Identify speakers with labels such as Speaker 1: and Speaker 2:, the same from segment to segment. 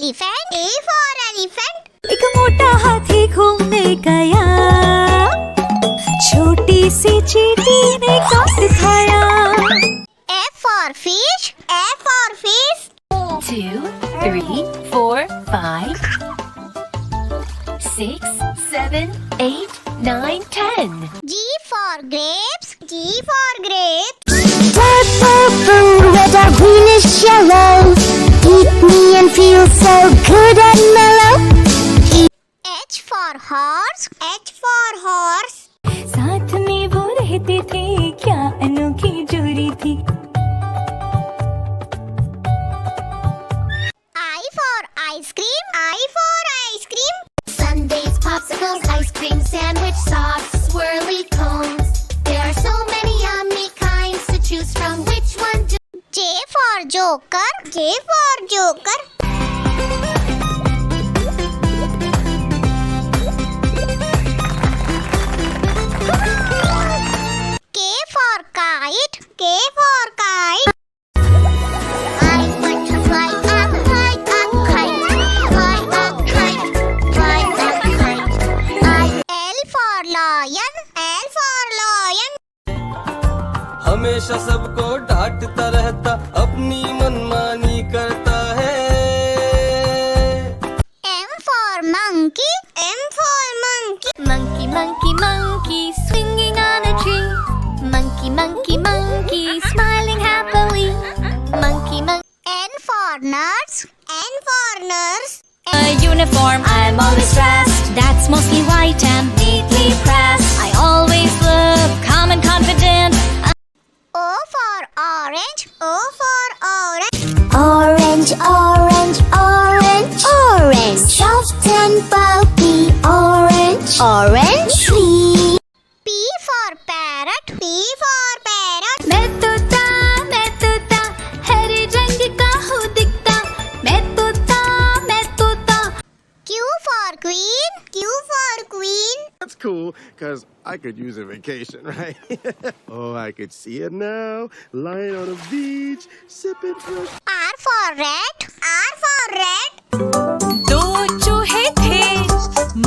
Speaker 1: elephant. A for elephant.
Speaker 2: एक मोटा हाथी घूमने गया, छोटी सी चींटी ने काट खाया।
Speaker 1: F for fish. F for fish.
Speaker 3: 2, 3, 4, 5, 6, 7, 8, 9, 10.
Speaker 1: G for grapes. G for grapes.
Speaker 4: Purple fruit with a greenish yellow. Eat me and feel so good and mellow.
Speaker 1: H for horse. H for horse.
Speaker 2: साथ में वो रहते थे, क्या अनोखी जोड़ी थी।
Speaker 1: I for ice cream. I for ice cream.
Speaker 5: Sundays, popsicles, ice cream, sandwich, soft, swirly cones. There are so many yummy kinds to choose from. Which one do
Speaker 1: J for joker. J for joker. K for kite. K for kite.
Speaker 5: I want to fly a kite, a kite, fly a kite, fly a kite.
Speaker 1: L for lion. L for lion.
Speaker 6: हमेशा सबको डांटता रहता, अपनी मनमानी करता है।
Speaker 1: M for monkey. M for monkey.
Speaker 3: Monkey, monkey, monkey, swinging on a tree. Monkey, monkey, monkey, smiling happily. Monkey, monkey.
Speaker 1: N for nurse. N for nurse.
Speaker 2: A uniform, I'm always dressed. That's mostly white and neatly pressed. I always look calm and confident.
Speaker 1: O for orange. O for orange.
Speaker 4: Orange, orange, orange, orange. Soft and pulpy orange. Orange tree.
Speaker 1: P for parrot. P for parrot.
Speaker 2: मैं तोता, हरे रंग का हूँ दिखता। मैं तोता।
Speaker 1: Q for queen. Q for queen.
Speaker 7: That's cool, because I could use a vacation, right? Oh, I could see it now, lying on a beach, sipping fresh.
Speaker 1: R for rat. R for rat.
Speaker 2: दो चूहे थे,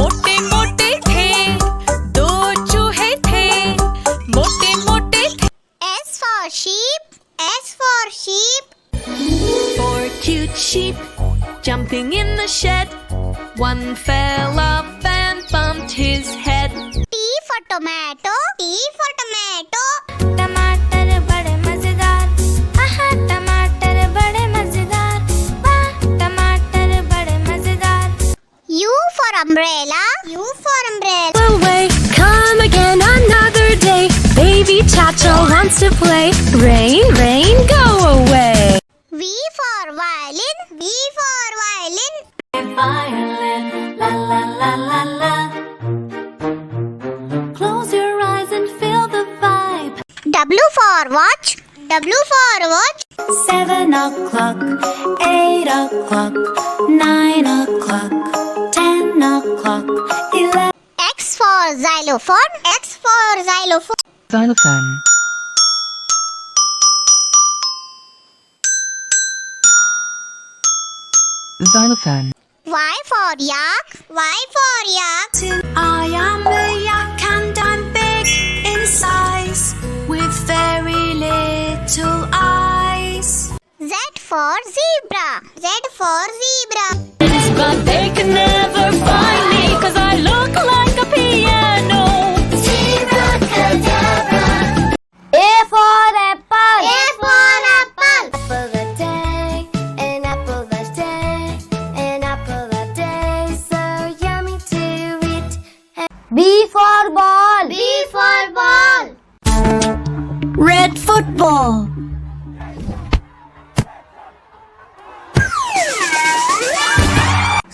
Speaker 2: मोटे मोटे थे। दो चूहे थे, मोटे मोटे थे।
Speaker 1: S for sheep. S for sheep.
Speaker 2: 4 cute sheep jumping in the shed. One fell off and bumped his head.
Speaker 1: T for tomato. T for tomato.
Speaker 2: टमाटर बड़े मजेदार, आहा टमाटर बड़े मजेदार, वाह टमाटर बड़े मजेदार।
Speaker 1: U for umbrella. U for umbrella.
Speaker 2: Away, come again another day. Baby Chacho wants to play. Rain, rain, go away.
Speaker 1: V for violin. V for violin.
Speaker 2: Violin, la la la la la. Close your eyes and feel the vibe.
Speaker 1: W for watch. W for watch.
Speaker 2: 7 o'clock, 8 o'clock, 9 o'clock, 10 o'clock, 11.
Speaker 1: X for xylophone. X for xylophone.
Speaker 3: Xylophone. Xylophone.
Speaker 1: Y for yak. Y for yak.
Speaker 2: I am a yak and I'm big in size, with very little eyes.
Speaker 1: Z for zebra. Z for zebra.
Speaker 2: But they can never find me, 'cause I look like a piano.
Speaker 4: A for apple.
Speaker 1: A for apple.
Speaker 5: Apple a day, an apple a day, an apple a day, so yummy to eat.
Speaker 4: B for ball.
Speaker 1: B for ball.
Speaker 2: Red football.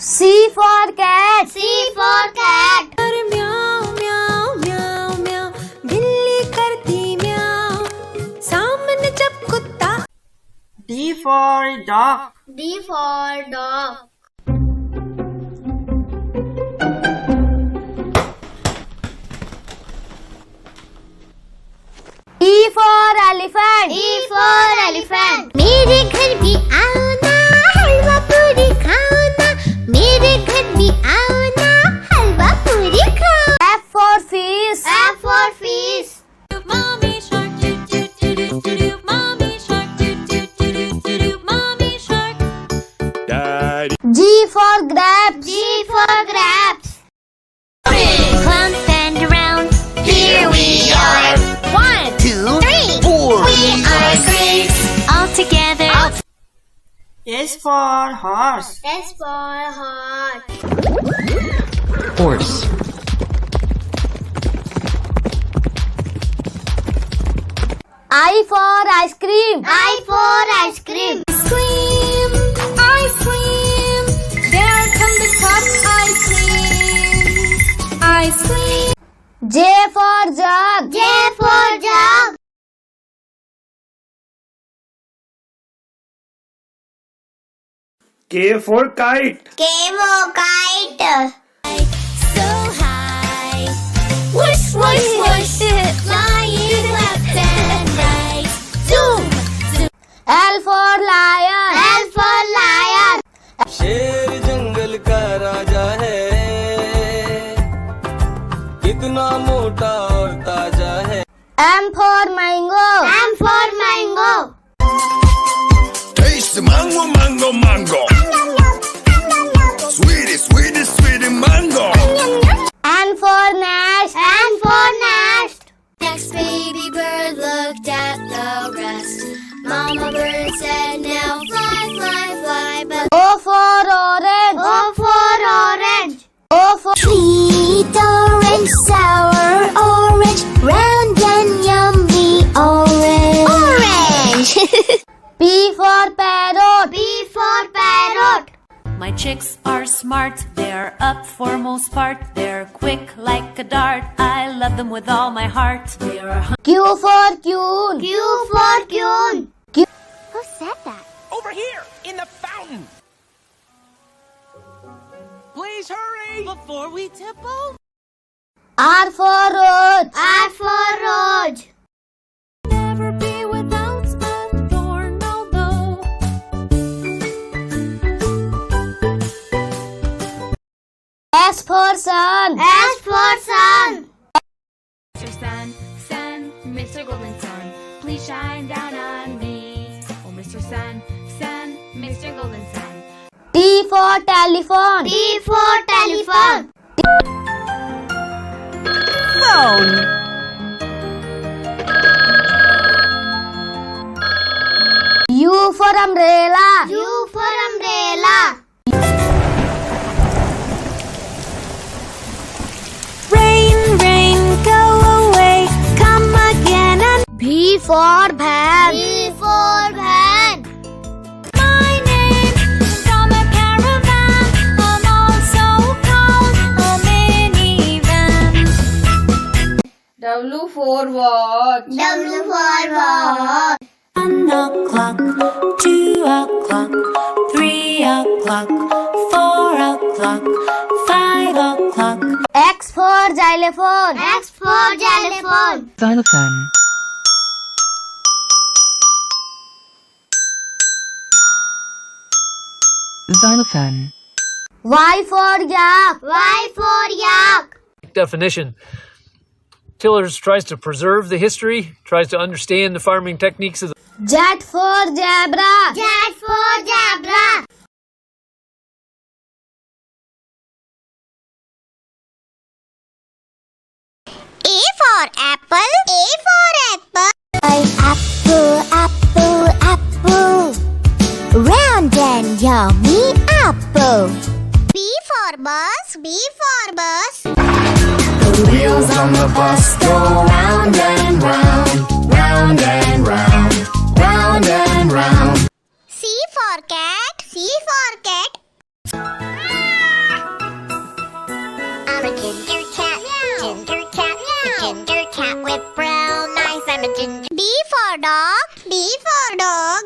Speaker 4: C for cat.
Speaker 1: C for cat.
Speaker 2: म्याऊ म्याऊ म्याऊ म्याऊ, बिल्ली करती म्याऊ, सामने जब कुत्ता।
Speaker 6: D for dog.
Speaker 1: D for dog.
Speaker 4: E for elephant.
Speaker 1: E for elephant. मेरे घर भी आओ ना, हलवा पूरी खाओ ना।
Speaker 4: for grapes.
Speaker 1: G for grapes.
Speaker 3: Clowns stand around.
Speaker 1: Here we are.
Speaker 3: 1,
Speaker 7: 2,
Speaker 1: 3.
Speaker 7: 4.
Speaker 1: We are grapes.
Speaker 3: all together.
Speaker 6: S for horse.
Speaker 1: S for horse.
Speaker 8: Horse.
Speaker 4: I for ice cream.
Speaker 1: I for ice cream.
Speaker 3: Cream, ice cream. There come the cup ice cream. Ice cream.
Speaker 4: J for jug.
Speaker 1: J for jug.
Speaker 6: K for kite.
Speaker 1: K for kite.
Speaker 3: So high. Whoosh, whoosh, whoosh. Flying left and right. Zoom.
Speaker 4: L for lion.
Speaker 1: L for lion.
Speaker 6: शेर जंगल का राजा है, कितना मोटा और ताजा है.
Speaker 4: M for mango.
Speaker 1: M for mango.
Speaker 7: Taste the mango, mango, mango. Sweetie, sweetie, sweetie mango.
Speaker 4: N for nest.
Speaker 1: N for nest.
Speaker 5: Next baby bird looked at the rest. Mama bird said, now fly, fly, fly. But
Speaker 4: O for orange.
Speaker 1: O for orange.
Speaker 4: O for
Speaker 5: sweet orange, sour orange, round and yummy orange.
Speaker 1: Orange.
Speaker 4: P for parrot.
Speaker 1: P for parrot.
Speaker 9: My chicks are smart, they're up for most part. They're quick like a dart, I love them with all my heart. They're
Speaker 4: Q for queen.
Speaker 1: Q for queen.
Speaker 3: Who said that?
Speaker 8: Over here, in the fountain. Please hurry before we tip over.
Speaker 4: R for rose.
Speaker 1: R for rose.
Speaker 9: never be without a thorn, although.
Speaker 4: S for sun.
Speaker 1: S for sun.
Speaker 3: Mr. Sun, Sun, Mr. Golden Sun, please shine down on me. Oh, Mr. Sun, Sun, Mr. Golden Sun.
Speaker 4: T for telephone.
Speaker 1: T for telephone.
Speaker 4: U for umbrella.
Speaker 1: U for umbrella.
Speaker 2: Rain, rain, go away, come again and
Speaker 4: V for van.
Speaker 1: V for van.
Speaker 3: My name from a caravan. I'm also called a minivan.
Speaker 6: W for watch.
Speaker 1: W for watch.
Speaker 2: 1 o'clock, 2 o'clock, 3 o'clock, 4 o'clock, 5 o'clock.
Speaker 4: X for xylophone.
Speaker 1: X for xylophone.
Speaker 8: Xylophone. Xylophone.
Speaker 4: Y for yak.
Speaker 1: Y for yak.
Speaker 10: Definition. Tillers tries to preserve the history, tries to understand the farming techniques of the
Speaker 4: Z for zebra.
Speaker 1: Z for zebra. A for apple. A for apple.
Speaker 5: apple, apple, apple, round and yummy apple.
Speaker 1: B for bus. B for bus.
Speaker 7: The wheels on the bus go round and round, round and round, round and round.
Speaker 1: C for cat. C for cat. I'm a ginger cat. Ginger cat. Ginger cat with brown eyes. I'm a ginger. D for dog. D for dog.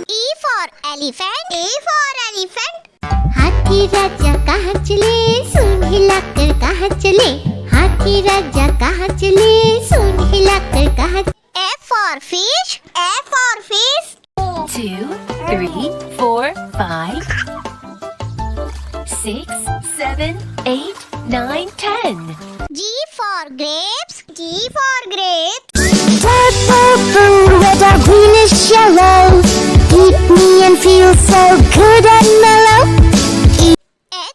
Speaker 1: E for elephant. A for elephant.
Speaker 5: हाथी राजा कहाँ चले, सूंड हिलाकर कहाँ चले. हाथी राजा कहाँ चले, सूंड हिलाकर कहाँ.
Speaker 1: F for fish. F for fish.
Speaker 9: 2, 3, 4, 5, 6, 7, 8, 9, 10.
Speaker 1: G for grapes. G for grapes.
Speaker 4: Purple food with a greenish yellow. Eat me and feel so good and mellow.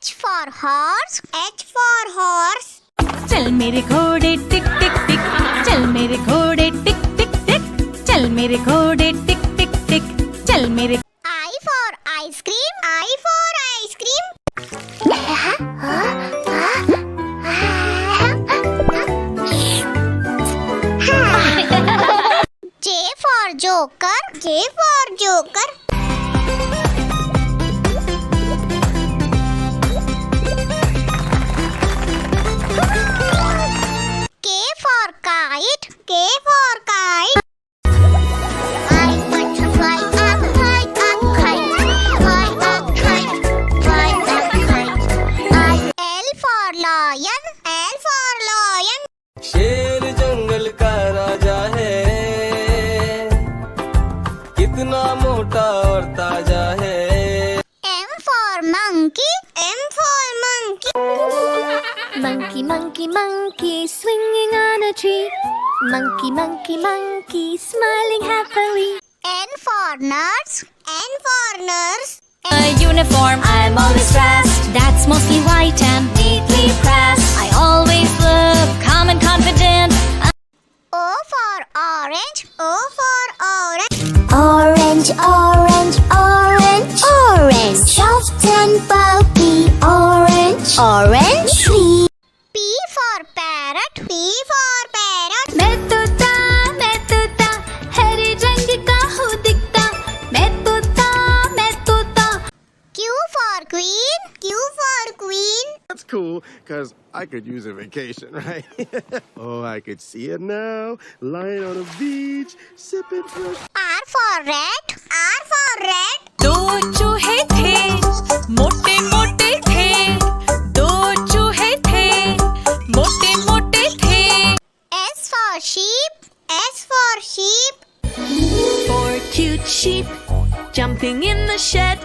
Speaker 1: H for horse. H for horse.
Speaker 9: चल मेरे घोड़े टिक टिक टिक, चल मेरे घोड़े टिक टिक टिक, चल मेरे घोड़े टिक टिक टिक, चल मेरे
Speaker 1: I for ice cream. I for ice cream. J for joker. J for joker. K for kite. K for kite. I want to fly up, fly up, kite, fly up, kite, fly up, kite. L for lion. L for lion.
Speaker 6: शेर जंगल का राजा है, कितना मोटा और ताजा है.
Speaker 1: M for monkey. M for monkey.
Speaker 3: Monkey, monkey, monkey, swinging on a tree. Monkey, monkey, monkey, smiling happily.
Speaker 1: N for nurse. N for nurse.
Speaker 3: A uniform, I'm always dressed. That's mostly white and neatly pressed. I always look calm and confident.
Speaker 1: O for orange. O for orange.
Speaker 4: Orange, orange, orange, orange. Soft and pulpy, orange, orange. Sweet.
Speaker 1: P for parrot. P for parrot.
Speaker 3: मैं तोता, हरे रंग का हूँ दिखता. मैं तोता.
Speaker 1: Q for queen. Q for queen.
Speaker 11: That's cool, because I could use a vacation, right? Oh, I could see it now, lying on a beach, sipping fresh.
Speaker 1: R for rat. R for rat.
Speaker 9: दो चूहे थे, मोटे मोटे थे, दो चूहे थे, मोटे मोटे थे.
Speaker 1: S for sheep. S for sheep.
Speaker 9: Four cute sheep jumping in the shed.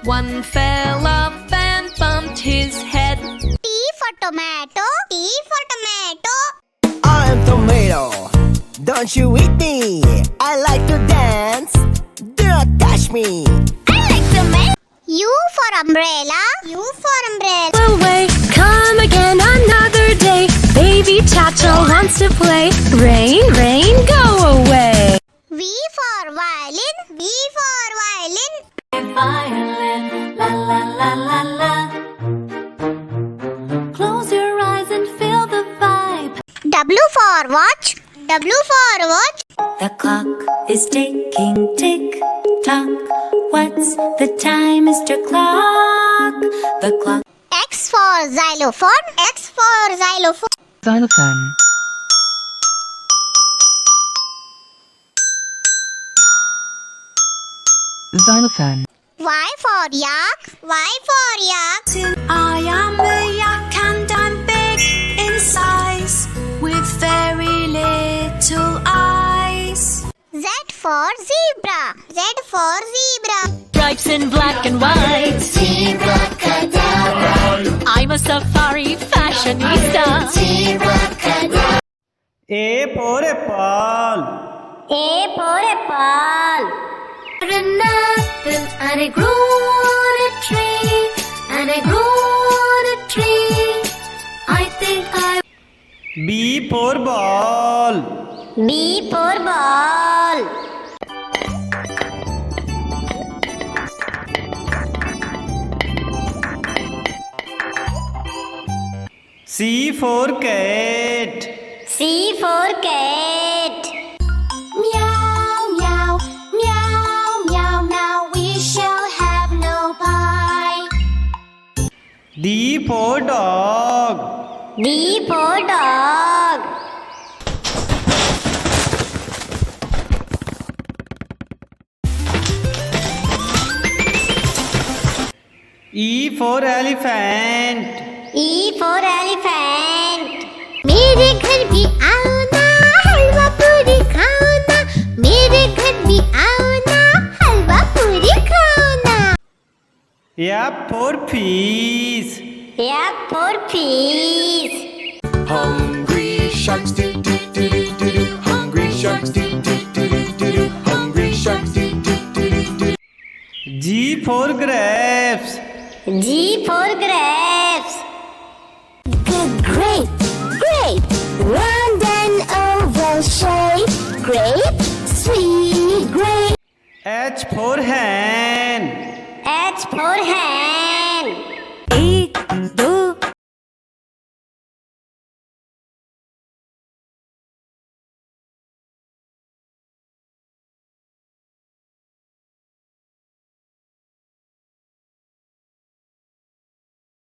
Speaker 9: One fell off and bumped his head.
Speaker 1: T for tomato. T for tomato.
Speaker 8: I'm tomato. Don't you eat me. I like to dance. Do not touch me.
Speaker 1: I like tomato. U for umbrella. U for umbrella.
Speaker 3: Away, come again another day. Baby Chacha wants to play. Rain, rain, go away.
Speaker 1: V for violin. V for violin.
Speaker 3: Violin, la la la la la. Close your eyes and feel the vibe.
Speaker 1: W for watch. W for watch.
Speaker 9: The clock is ticking, tick tock. What's the time, Mr. Clock? The clock.
Speaker 1: X for xylophone. X for xylophone.
Speaker 12: Xylophone. Xylophone.
Speaker 1: Y for yak. Y for yak.
Speaker 2: I am a yak and I'm big in size with very little eyes.
Speaker 1: Z for zebra. Z for zebra.
Speaker 9: Stripes in black and white.
Speaker 7: Zebra cadabra,
Speaker 9: I'm a safari fashionista.
Speaker 7: zebra cadabra.
Speaker 8: A for apple.
Speaker 1: A for apple.
Speaker 3: And I grew on a tree, and I grew on a tree. I think I.
Speaker 8: B for ball.
Speaker 1: B for ball.
Speaker 8: C for cat.
Speaker 1: C for cat.
Speaker 5: Meow, meow, meow, meow. Now we shall have no pie.
Speaker 8: D for dog.
Speaker 1: D for dog.
Speaker 8: E for elephant.
Speaker 1: E for elephant. मेरे घर भी आओ ना, हलवा पूरी खाओ ना. मेरे घर भी आओ ना, हलवा पूरी खाओ ना.
Speaker 8: F for fish.
Speaker 1: F for fish.
Speaker 7: Hungry sharks do do do do do do. Hungry sharks sharks, do do do do do do. Hungry sharks, do do do do do.
Speaker 8: G for grapes.
Speaker 1: G for grapes. Grape, grape, round and oval shape. Grape, sweet grape.
Speaker 8: H for hen.
Speaker 1: H for hen.
Speaker 9: एक दो